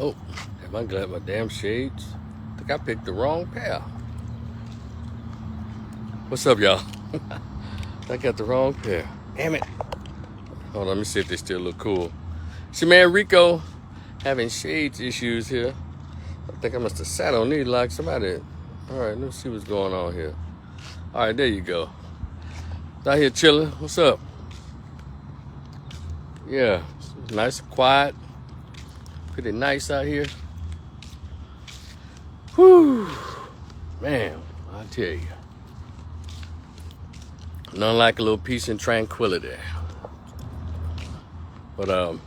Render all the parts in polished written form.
Oh, am I glad my damn shades? I think I picked the wrong pair. What's up, y'all? I got the wrong pair. Damn it. Hold on, let me see if they still look cool. See, man, Rico having shades issues here. I think I must have sat on these like somebody. All right, let's see what's going on here. All right, there you go. Out here chilling. What's up? Yeah, it's nice and quiet. Pretty nice out here. Whew. Man, I tell you. Nothing like a little peace and tranquility. But,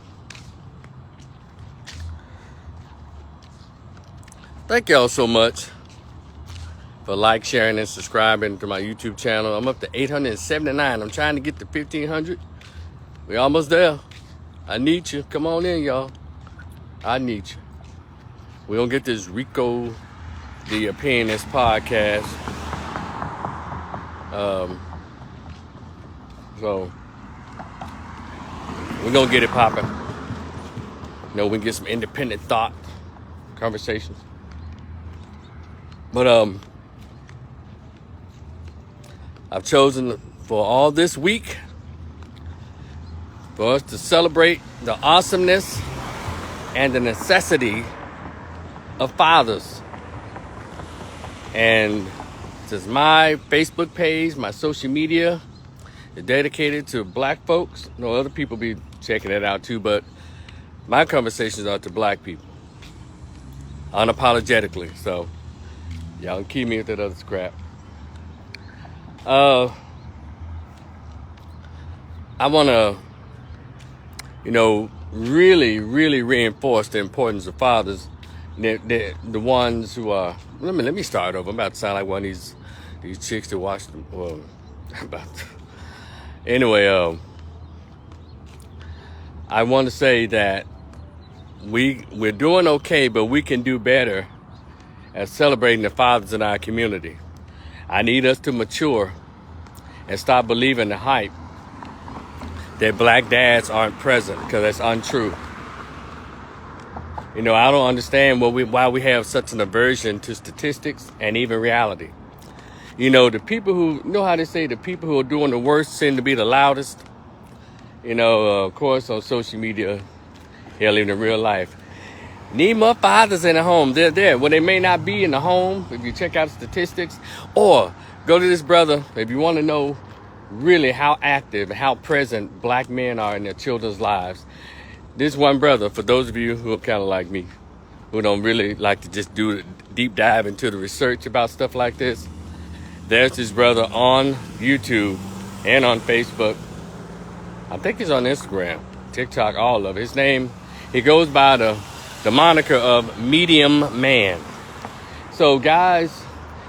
thank y'all so much for like, sharing, and subscribing to my YouTube channel. I'm up to 879. I'm trying to get to 1,500. We almost there. I need you. Come on in, y'all. I need you. We're going to get this Rico, the Opinionist podcast. So, we're going to get it popping. You know, we can get some independent thought conversations. But, I've chosen for all this week for us to celebrate the awesomeness and the necessity of fathers. And since my Facebook page, my social media is dedicated to black folks, no other people be checking it out too, but my conversations are to black people, unapologetically. So y'all can keep me with that other scrap. I want to, really reinforce the importance of fathers. The ones who are, let me start over. I'm about to sound like one of these chicks that watch them. Well, anyway, I want to say that we're doing okay, but we can do better at celebrating the fathers in our community. I need us to mature and stop believing the hype that black dads aren't present, because that's untrue. I don't understand why we have such an aversion to statistics and even reality. The people who, how they say the people who are doing the worst seem to be the loudest. Of course, on social media, hell, even in real life. Need more fathers in the home. They're there. Well, they may not be in the home if you check out statistics. Or go to this brother if you want to know really how active and how present black men are in their children's lives. This one brother, for those of you who are kind of like me, who don't really like to just do a deep dive into the research about stuff like this, there's this brother on YouTube and on Facebook. I think he's on Instagram, TikTok, all of it. His name, he goes by the moniker of Medium Man. So guys,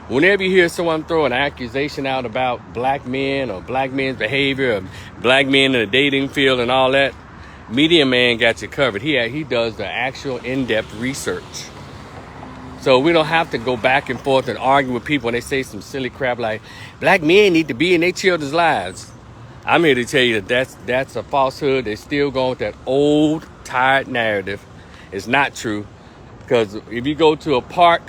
whenever you hear someone throw an accusation out about black men or black men's behavior, or black men in the dating field and all that, Medium Man got you covered. He does the actual in-depth research. So we don't have to go back and forth and argue with people when they say some silly crap like black men need to be in their children's lives. I'm here to tell you that that's a falsehood. They're still going with that old, tired narrative. It's not true. Because if you go to a park,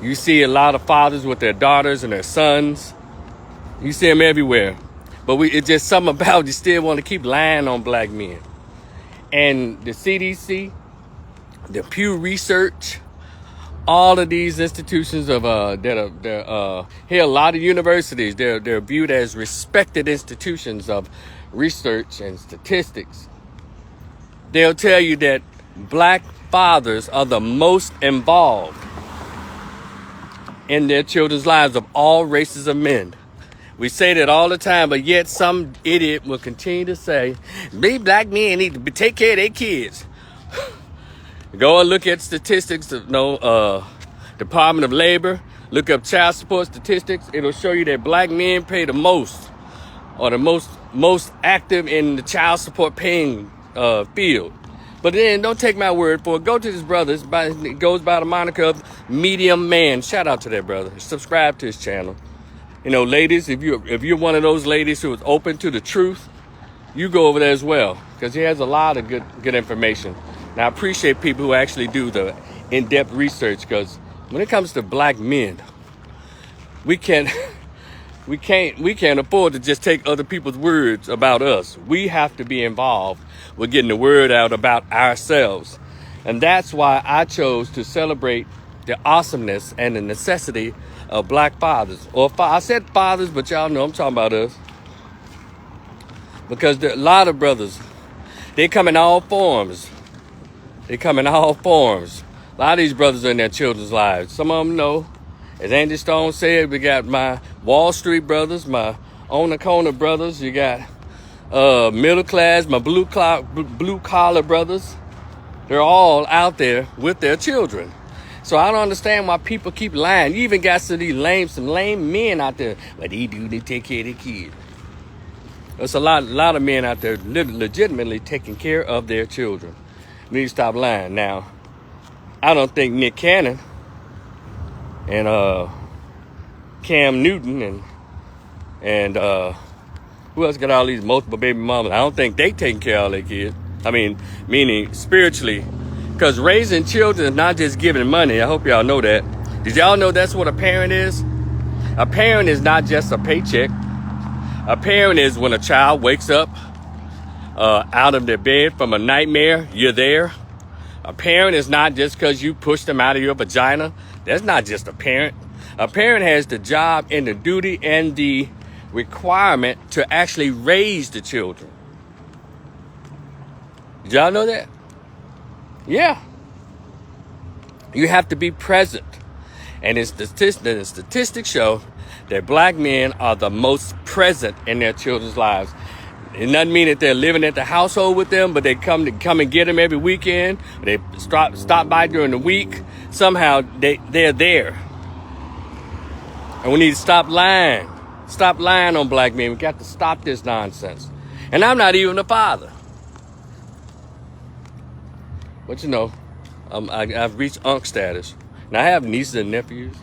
you see a lot of fathers with their daughters and their sons. You see them everywhere. But it's just something about you still want to keep lying on black men. And the CDC, the Pew Research, all of these institutions of here, a lot of universities, they're viewed as respected institutions of research and statistics. They'll tell you that black fathers are the most involved in their children's lives of all races of men. We say that all the time, but yet some idiot will continue to say, these black men need to take care of their kids. Go and look at statistics of Department of Labor. Look up child support statistics. It'll show you that black men pay the most, or the most active in the child support paying field. But then don't take my word for it. Go to this brother. It goes by the moniker of Medium Man. Shout out to that brother. Subscribe to his channel. Ladies, if you're one of those ladies who is open to the truth, you go over there as well, because he has a lot of good information. And I appreciate people who actually do the in-depth research, because when it comes to black men, we can't afford to just take other people's words about us. We have to be involved with getting the word out about ourselves. And that's why I chose to celebrate the awesomeness and the necessity of black fathers. I said fathers, but y'all know I'm talking about us. Because there are a lot of brothers, they come in all forms. A lot of these brothers are in their children's lives. Some of them know. As Andy Stone said, we got my Wall Street brothers, my on the corner brothers. You got middle class, my blue collar brothers. They're all out there with their children. So I don't understand why people keep lying. You even got some lame men out there. But they take care of their kids. There's a lot of men out there legitimately taking care of their children. We need to stop lying. Now, I don't think Nick Cannon and Cam Newton and who else got all these multiple baby mamas, I don't think they taking care of all their kids. I mean, meaning spiritually. Because raising children is not just giving money. I hope y'all know that. Did y'all know that's what a parent is? A parent is not just a paycheck. A parent is when a child wakes up out of their bed from a nightmare, you're there. A parent is not just because you pushed them out of your vagina. That's not just a parent. A parent has the job and the duty and the requirement to actually raise the children. Did y'all know that? Yeah. You have to be present. And the statistics show that black men are the most present in their children's lives. It doesn't mean that they're living at the household with them, but they come and get them every weekend. They stop by during the week. Somehow they're there. And we need to stop lying. Stop lying on black men. We got to stop this nonsense. And I'm not even a father. But you know, I've reached unk status. Now I have nieces and nephews.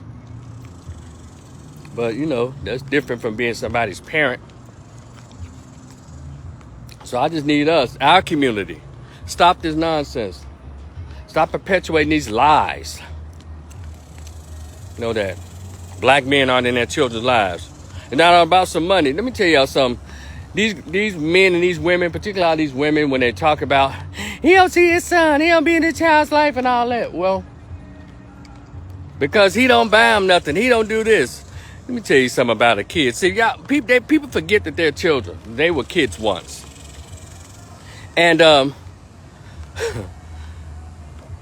But you know, that's different from being somebody's parent. So I just need us, our community, stop this nonsense. Stop perpetuating these lies. Know that black men aren't in their children's lives. It's not about some money. Let me tell y'all something. These men and these women, particularly these women, when they talk about, he don't see his son, he don't be in the child's life and all that. Well, because he don't buy him nothing, he don't do this. Let me tell you something about a kid. See, y'all, people forget that they're children. They were kids once. And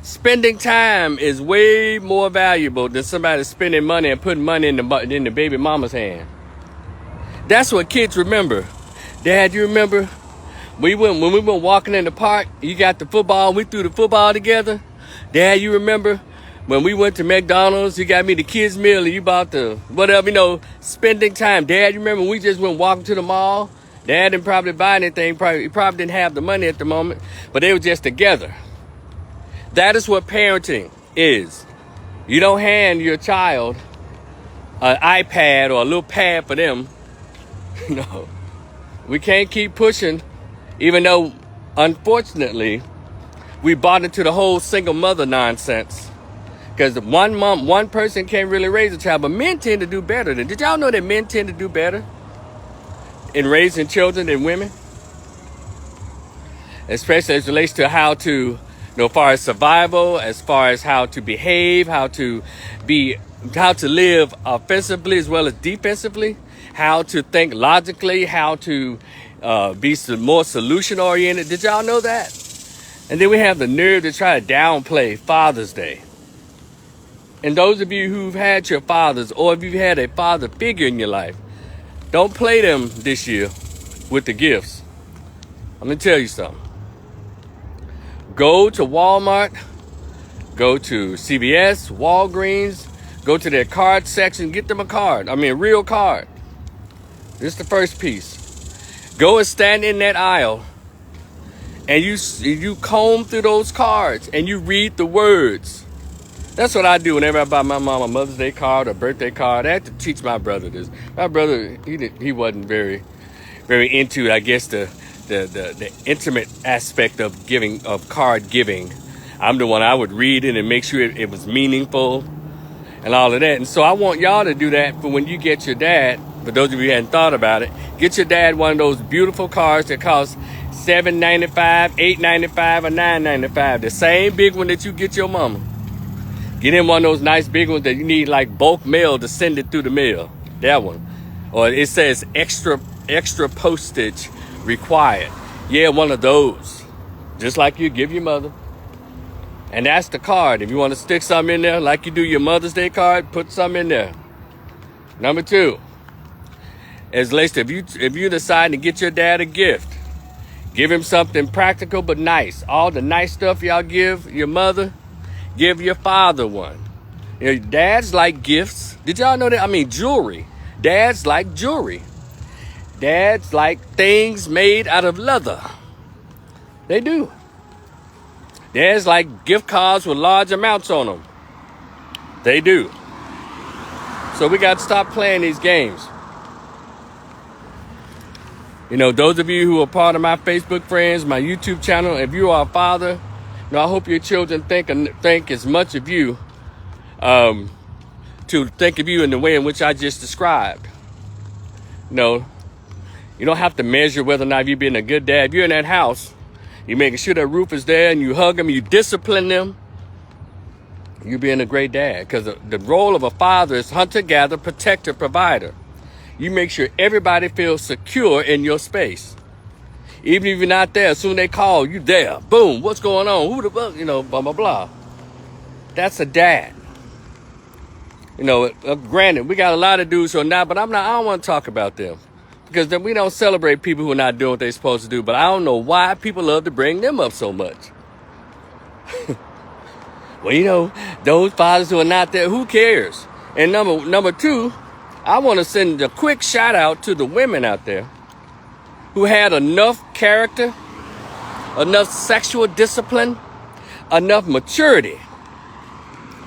spending time is way more valuable than somebody spending money and putting money in the baby mama's hand. That's what kids remember. Dad, you remember when we went walking in the park, you got the football, we threw the football together? Dad, you remember when we went to McDonald's, you got me the kids meal and you bought the whatever, you know, spending time. Dad, you remember when we just went walking to the mall? Dad didn't probably buy anything. He probably didn't have the money at the moment, but they were just together. That is what parenting is. You don't hand your child an iPad or a little pad for them. No. We can't keep pushing, even though, unfortunately, we bought into the whole single mother nonsense. Because one person can't really raise a child, but men tend to do better. Did y'all know that men tend to do better in raising children than women? Especially as it relates to how to, you know, as far as survival, as far as how to behave, how to live offensively as well as defensively, how to think logically, how to be more solution oriented. Did y'all know that? And then we have the nerve to try to downplay Father's Day. And those of you who've had your fathers, or if you've had a father figure in your life, don't play them this year with the gifts. I'm going to tell you something. Go to Walmart, go to CVS, Walgreens, go to their card section, get them a card. I mean, a real card. This is the first piece. Go and stand in that aisle and you comb through those cards and you read the words. That's what I do whenever I buy my mom a Mother's Day card or birthday card. I have to teach my brother this. My brother, he wasn't very into, I guess, the the intimate aspect of giving, of card giving. I'm the one, I would read it and make sure it was meaningful and all of that. And so I want y'all to do that for when you get your dad. For those of you who hadn't thought about it, get your dad one of those beautiful cards that cost $7.95, $8.95, or $9.95. The same big one that you get your mama. Get him one of those nice big ones that you need like bulk mail to send it through the mail. That one. Or it says extra postage required. Yeah, one of those. Just like you give your mother. And that's the card. If you want to stick something in there, like you do your Mother's Day card, put something in there. Number 2, as Lacey, if you decide to get your dad a gift, give him something practical but nice. All the nice stuff y'all give your mother, give your father one. You know, dads like gifts. Did y'all know that? I mean, jewelry. Dads like jewelry. Dads like things made out of leather. They do. Dads like gift cards with large amounts on them. They do. So we got to stop playing these games. You know, those of you who are part of my Facebook friends, my YouTube channel, if you are a father, you know, I hope your children think as much of you, to think of you in the way in which I just described. You know, you don't have to measure whether or not you're being a good dad. If you're in that house, you're making sure that roof is there and you hug them, you discipline them, you're being a great dad. Because the role of a father is hunter, gatherer, protector, provider. You make sure everybody feels secure in your space. Even if you're not there, as soon as they call, you there. Boom, what's going on? Who the fuck? You know, blah, blah, blah. That's a dad. You know, granted, we got a lot of dudes who are not, but I don't want to talk about them. Because then we don't celebrate people who are not doing what they're supposed to do. But I don't know why people love to bring them up so much. Well, you know, those fathers who are not there, who cares? And number 2, I want to send a quick shout out to the women out there who had enough character, enough sexual discipline, enough maturity,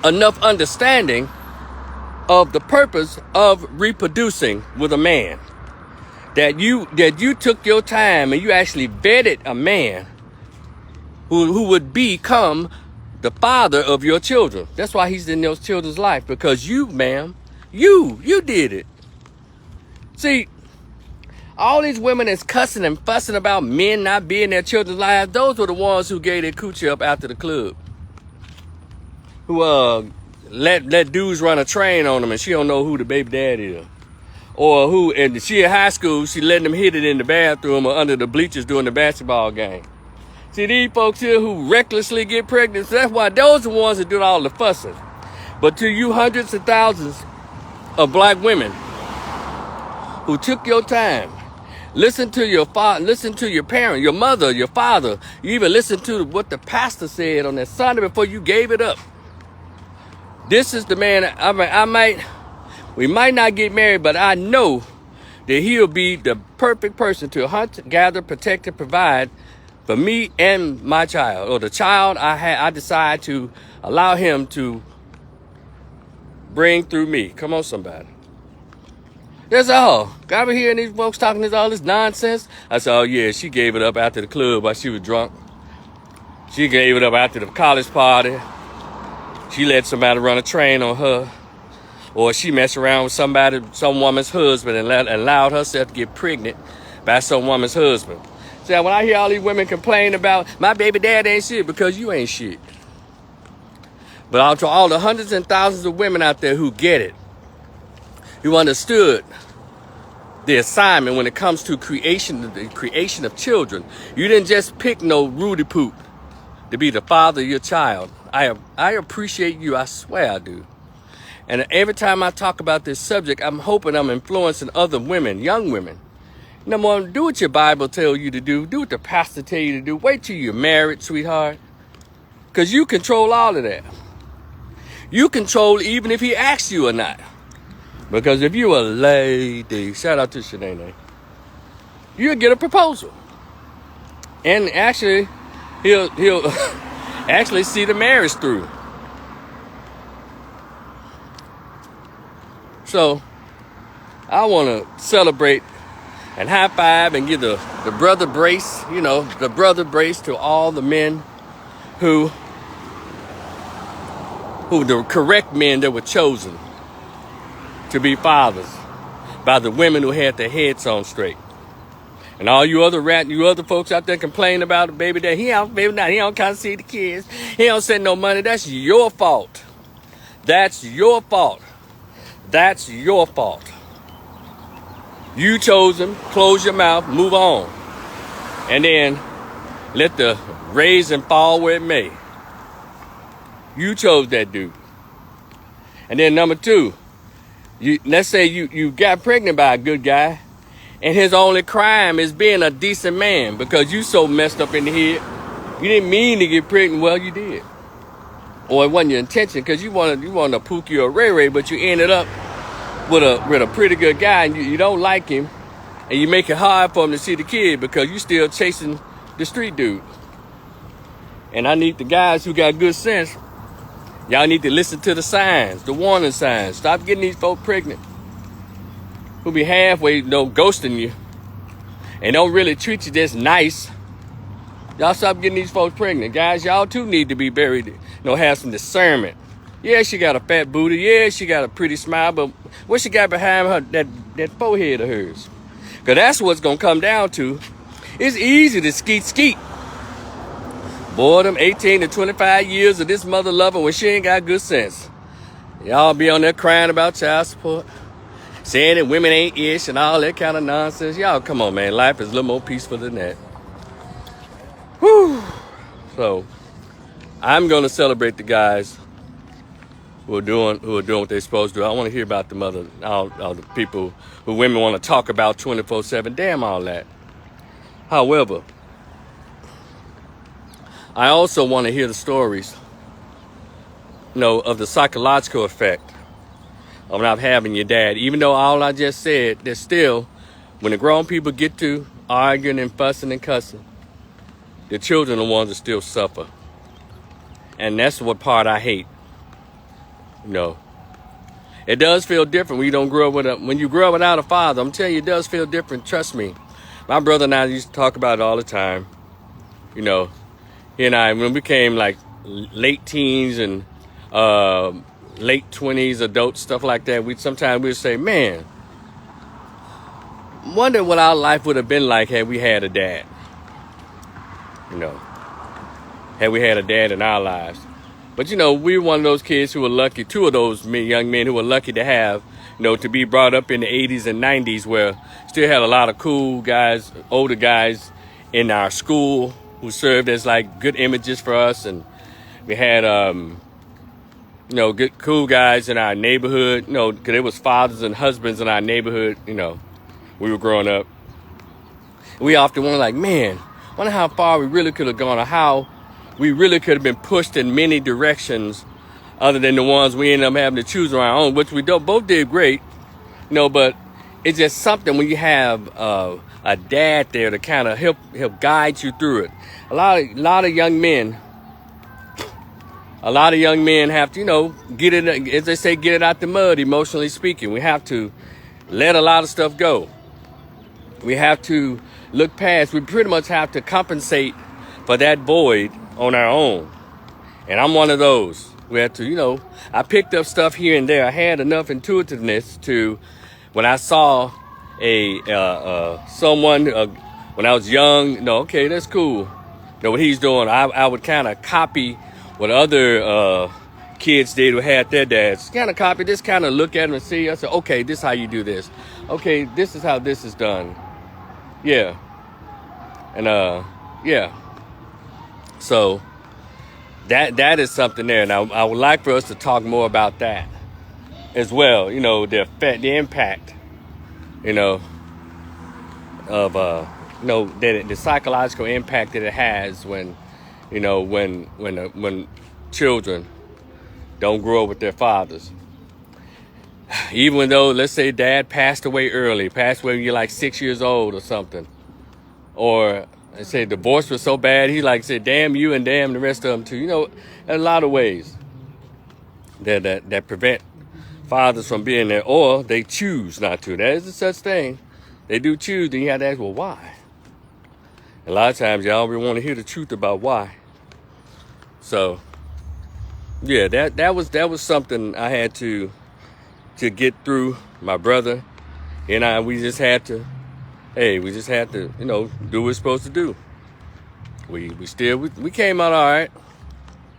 enough understanding of the purpose of reproducing with a man. That you took your time and you actually vetted a man who would become the father of your children. That's why he's in those children's life, because you, ma'am, you did it. See, all these women that's cussing and fussing about men not being in their children's lives, those were the ones who gave their coochie up after the club. Who let dudes run a train on them and she don't know who the baby dad is. Or who, and she in high school, she letting them hit it in the bathroom or under the bleachers during the basketball game. See, these folks here who recklessly get pregnant, so that's why those are the ones that do all the fussing. But to you hundreds of thousands of black women who took your time, listen to your father, listen to your parent, your mother, your father, you even listen to what the pastor said on that Sunday before you gave it up. This is the man, we might not get married, but I know that he'll be the perfect person to hunt, gather, protect, and provide for me and my child, or the child I decide to allow him to bring through me. Come on, somebody. That's all. Got me hearing these folks talking this all this nonsense. I said, oh yeah, she gave it up after the club while she was drunk. She gave it up after the college party. She let somebody run a train on her. Or she messed around with some woman's husband and allowed herself to get pregnant by some woman's husband. So when I hear all these women complain about my baby dad ain't shit, because you ain't shit. But out to all the hundreds and thousands of women out there who get it, who understood the assignment when it comes to the creation of children. You didn't just pick no Rudy Poop to be the father of your child. I appreciate you, I swear I do. And every time I talk about this subject, I'm hoping I'm influencing other women, young women. Number one, do what your Bible tells you to do. Do what the pastor tell you to do. Wait till you're married, sweetheart. Because you control all of that. You control even if he asks you or not. Because if you're a lady, shout out to Shanae, you'll get a proposal. And actually, he'll actually see the marriage through. So, I want to celebrate and high five and give the brother brace, you know, the brother brace to all the men who the correct men that were chosen to be fathers by the women who had their heads on straight. And all you other folks out there complaining about the baby that he don't kind of see the kids. He don't send no money. That's your fault. That's your fault. That's your fault. You chose him. Close your mouth. Move on. And then let the raise and fall where it may. You chose that dude. And then number two, let's say you got pregnant by a good guy, and his only crime is being a decent man because you so messed up in the head. You didn't mean to get pregnant. Well, you did. Or it wasn't your intention because you wanted a Pookie or a Ray Ray, but you ended up with a pretty good guy, and you don't like him, and you make it hard for him to see the kid because you still chasing the street dude. And I need the guys who got good sense. Y'all need to listen to the signs, the warning signs. Stop getting these folks pregnant who be halfway, ghosting you and don't really treat you this nice. Y'all stop getting these folks pregnant. Guys, y'all too need to be buried, have some discernment. Yeah, she got a fat booty. Yeah, she got a pretty smile, but what she got behind her, that forehead of hers? Because that's what's going to come down to. It's easy to skeet. Boy, them 18 to 25 years of this mother lover when she ain't got good sense. Y'all be on there crying about child support, saying that women ain't ish and all that kind of nonsense. Y'all, come on, man. Life is a little more peaceful than that. Whew. So, I'm going to celebrate the guys who are doing what they're supposed to do. I want to hear about all the people who women want to talk about 24/7. Damn all that. However, I also want to hear the stories, of the psychological effect of not having your dad. Even though all I just said, there's still, when the grown people get to arguing and fussing and cussing, the children are the ones that still suffer. And that's what part I hate. It does feel different when you don't grow up when you grow up without a father. I'm telling you, it does feel different. Trust me. My brother and I used to talk about it all the time. He and I, when we became like late teens and late 20s, adults, stuff like that, we'd say, man, wonder what our life would have been like had we had a dad. Had we had a dad in our lives. But, we were one of those kids who were lucky, two of those young men who were lucky to have, to be brought up in the 80s and 90s where still had a lot of cool guys, older guys in our school who served as like good images for us. And we had, good, cool guys in our neighborhood, because there was fathers and husbands in our neighborhood, we were growing up. We often wonder like, man, wonder how far we really could have gone or how we really could have been pushed in many directions other than the ones we ended up having to choose on our own, which we both did great, but it's just something when you have a dad there to kind of help guide you through it. A lot of young men have to, get it, as they say, get it out the mud, emotionally speaking. We have to let a lot of stuff go. We have to look past. We pretty much have to compensate for that void on our own. And I'm one of those. We had to, I picked up stuff here and there. I had enough intuitiveness to, when I saw someone when I was young, okay, that's cool. What he's doing, I would kind of copy what other kids did who had their dads. Kind of copy this, kind of look at them and see. I said, okay, this is how you do this. Okay, this is how this is done. Yeah. And yeah. So that is something there. Now I would like for us to talk more about that as well. The effect, the impact, of the psychological impact that it has when children don't grow up with their fathers. Even though, let's say, dad passed away when you're like 6 years old or something, or they say divorce was so bad, he said, damn you and damn the rest of them too. A lot of ways that prevent fathers from being there, or they choose not to. There is a such thing. they do choose, then you have to ask, well, why? A lot of times y'all really want to hear the truth about why. So, yeah, that was something I had to get through. My brother and I, we just had to, you know, do what we're supposed to do. We came out all right.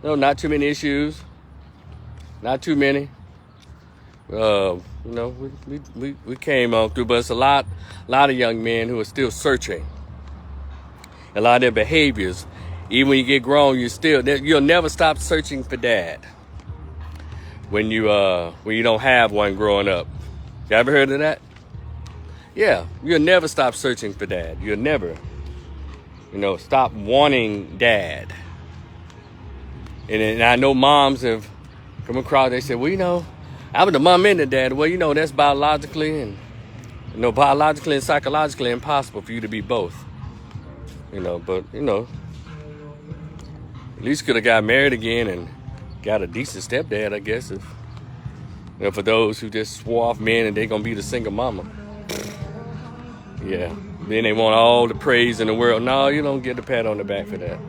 No, not too many issues. Not too many. You know, we came on through, but it's a lot of young men who are still searching. A lot of their behaviors, even when you get grown, you'll never stop searching for dad. When you don't have one growing up. You ever heard of that? Yeah, you'll never stop searching for dad. You'll never, you know, stop wanting dad. And I know moms have come across, they said, well, you know, I'm the mom and the dad. Well, you know, that's biologically and psychologically impossible for you to be both. You know, but, you know, at least could have got married again and got a decent stepdad, I guess, if, you know, for those who just swore off men and they're going to be the single mama. Yeah. Then they want all the praise in the world. No, you don't get the pat on the back for that.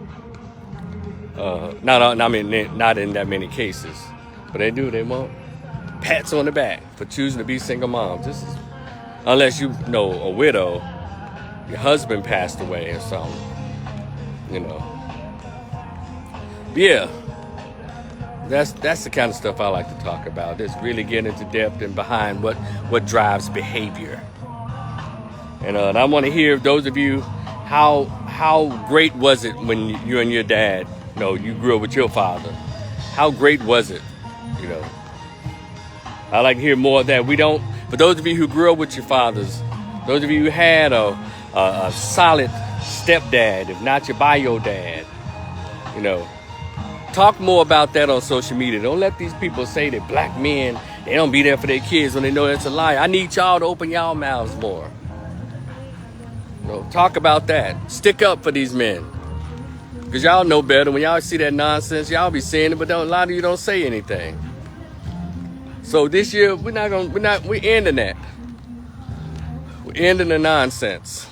Not in that many cases. But they do. They want pats on the back for choosing to be single moms. Unless you know a widow, your husband passed away or something. You know. But yeah. That's the kind of stuff I like to talk about. Just really getting into depth and behind what drives behavior. And I want to hear, those of you, how great was it when you and your dad, you know, you grew up with your father? How great was it? You know, I like to hear more of that. For those of you who grew up with your fathers, those of you who had a solid stepdad, if not your bio dad, you know, talk more about that on social media. Don't let these people say that black men, they don't be there for their kids when they know that's a lie. I need y'all to open y'all mouths more. You know, talk about that. Stick up for these men. Because y'all know better. When y'all see that nonsense, y'all be saying it, but a lot of you don't say anything. So this year, we're ending that. We're ending the nonsense.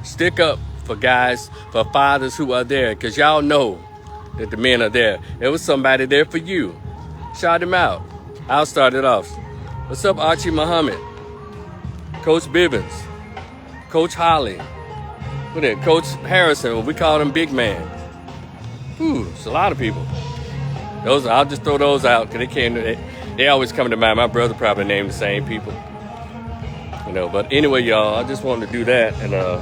Stick up for guys, for fathers who are there, because y'all know that the men are there. There was somebody there for you. Shout him out. I'll start it off. What's up, Archie Muhammad? Coach Bibbins. Coach Holly. What is it? Coach Harrison. We call him Big Man. It's a lot of people. I'll just throw those out because they always come to mind. My brother probably named the same people. You know, but anyway, y'all, I just wanted to do that, and I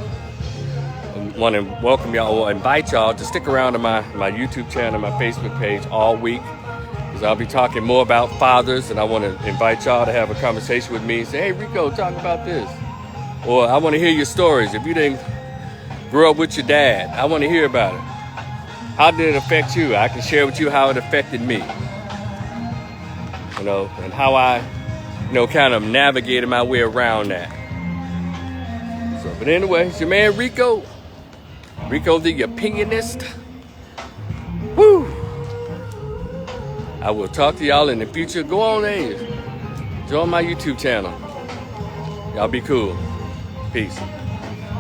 want to welcome y'all, or invite y'all to stick around to my YouTube channel, my Facebook page all week, because I'll be talking more about fathers, and I want to invite y'all to have a conversation with me. Say, hey, Rico, talk about this. Or I want to hear your stories. If you didn't grow up with your dad, I want to hear about it. How did it affect you? I can share with you how it affected me. You know, and how I, you know, kind of navigated my way around that. So, but anyway, it's your man Rico. Rico the Opinionist. Woo! I will talk to y'all in the future. Go on in. Join my YouTube channel. Y'all be cool. Peace.